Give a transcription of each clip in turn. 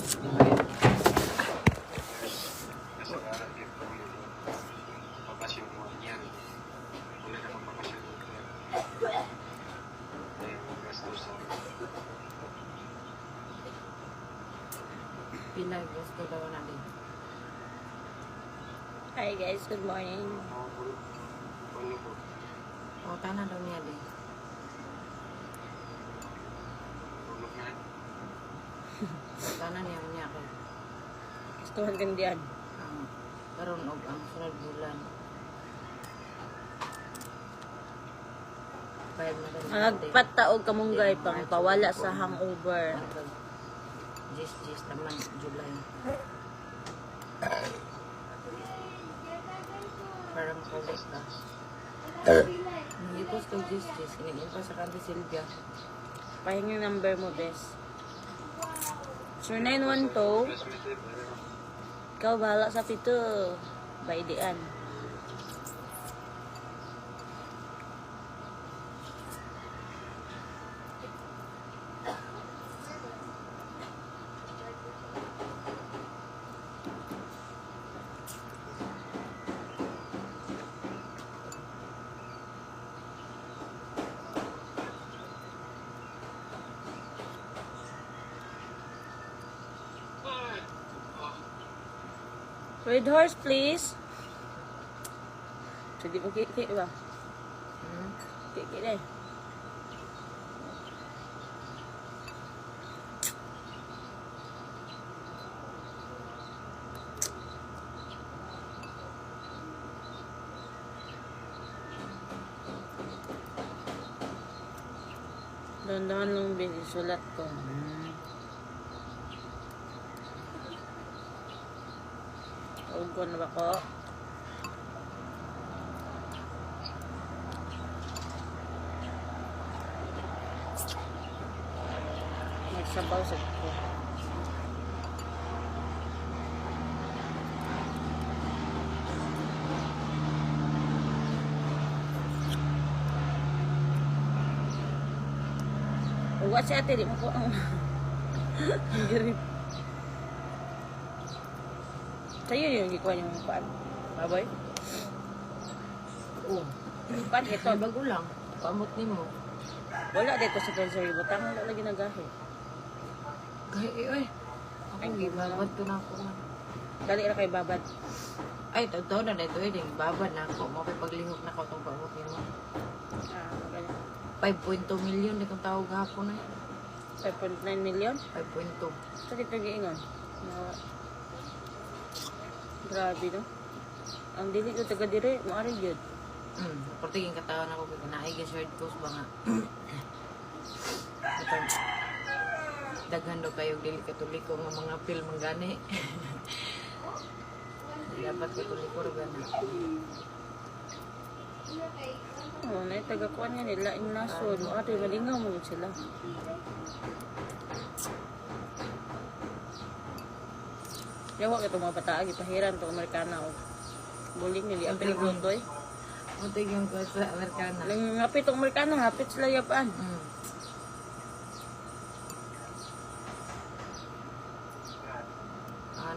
Pinay gusto daw natin. Hi guys, good morning. O, tanan daw niya din. Tanan niya kay Gustuhan gandian. ang karon og ang sunod bulan. Bayad na rin natin. Nagpataog kamunggay pang pawala sa hangover. Jis naman, July. Parang COVID ka. Hindi po sa Jis. Inigin pa sa kanti Silvia. Pahingi number mo, bes. Sir 912. Ikaw bahala sa pito. Baidian. Red horse, please. Jadi mo kiki ba? Kiki deh. Dahan-dahan lang binisulat ko. Ugo na ba ko? Magsabaw sa ko. Uwa si ate, di mo ko ang girip. Sa'yo yung gikuha yung paan. Baboy? Oo. Paan ito? Bago lang. Pamot ni mo. Wala dito sa grocery. Butang wala lagi nagahe. Kahit oy. Ay, gibabad ko na ako man. Dali na kay babad. Ay, totoo na dito eh. Babad na ako. Makipaglihok na ako itong pamot ni mo. Ah, maganda. 5.2 million itong tawag hapon eh. 5.9 million? 5.2. Sa dito giingon. Grabe no? Ang dili ko taga dire, maari gyud. Portiging katawan ako kaya naay shirt post ba nga. Ito. Daghan daw kayo dili katoliko nga mga film ang gani. Dapat katoliko ra gani. Oh, na taga kuan nga nila ing nasod. Ate malingaw mo gud sila. Yawa ka itong mga bataag, ipahiran itong Amerikana o buling nili ang pinaglutoy. Portiging ko sa Amerikana. Lang ngapit itong Amerikana, hapit sila yapaan.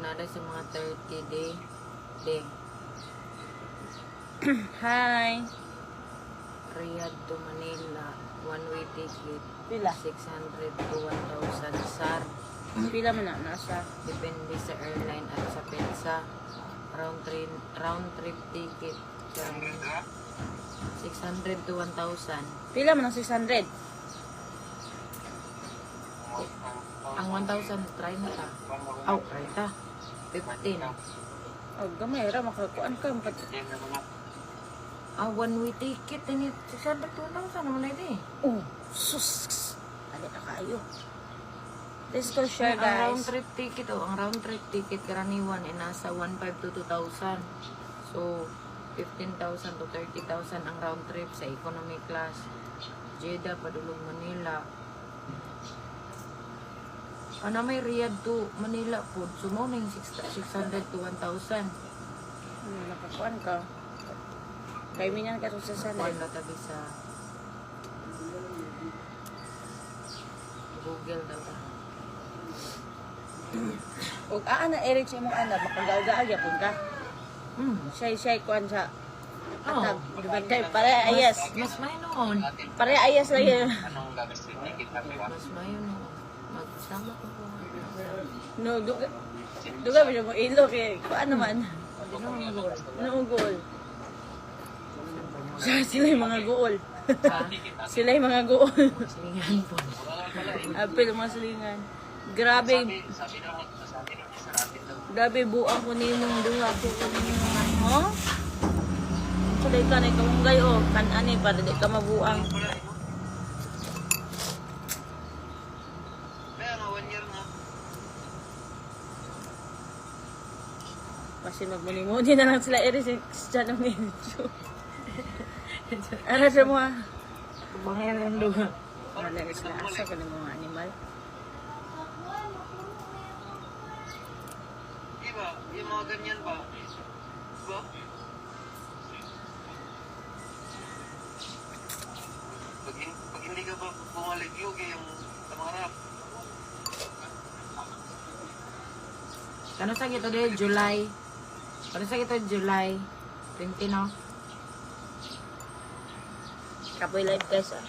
Nada sa mga 30 day. Hi! Riyadh to Manila, one-way ticket, Pila? 600 to 1,000 SAR. Pila man na, nasa. Depende sa airline at sa PEDSA. Round trip ticket, 600 to 1,000. Pila man ang 600? Ang 1,000, try na ta. Aw, try ta. 15. Oh, gamay ra, makakuan ka. One-way ticket, 600 to 1,000 naman na ito eh. Oh, sus! Ali na kayo. Let's go share, Ang round guys. trip ticket, ang round trip ticket karaniwan ay nasa 1,500 to 2,000. So, 15,000 to 30,000 ang round trip sa economy class. Jeddah, Padulong, Manila. May Riyadh to Manila po. So, mo na yung 600 to 1,000. Nakakuan ka. Kaya minyan ka sa Kuan sasanay. na tabi sa Google daw. Ug na Eric sa imong anak, makagaw-gaw yapon ka. Shy kuan sa Oh. atag. Diba kay pare ayas. Mas may noon. Pare ayas lang yun. Mas may noon. Magsama ko po. No, duga ba mo ilo kay kuan naman. Naugol. Sila yung mga gool. Sila yung mga gool. Silingan po. Apil mga silingan. Grabe. Grabe buang ko nimong duha ko kanina. Ho? Kulay ka na kamunggay o. Kanani para di ka mabuang. Kasi magmuni-muni na lang sila Eris dyan ng medyo. Ano siya mo ha? Bangyan ang luha. Malagas na asa ka ng mga animal. Diba? Yung mga ganyan ba? Diba? Pag hindi ka ba bumalik yung tamarap? Kano sa gito din? July. Kano sa gito? July 20, no? Kapoy live guys ah.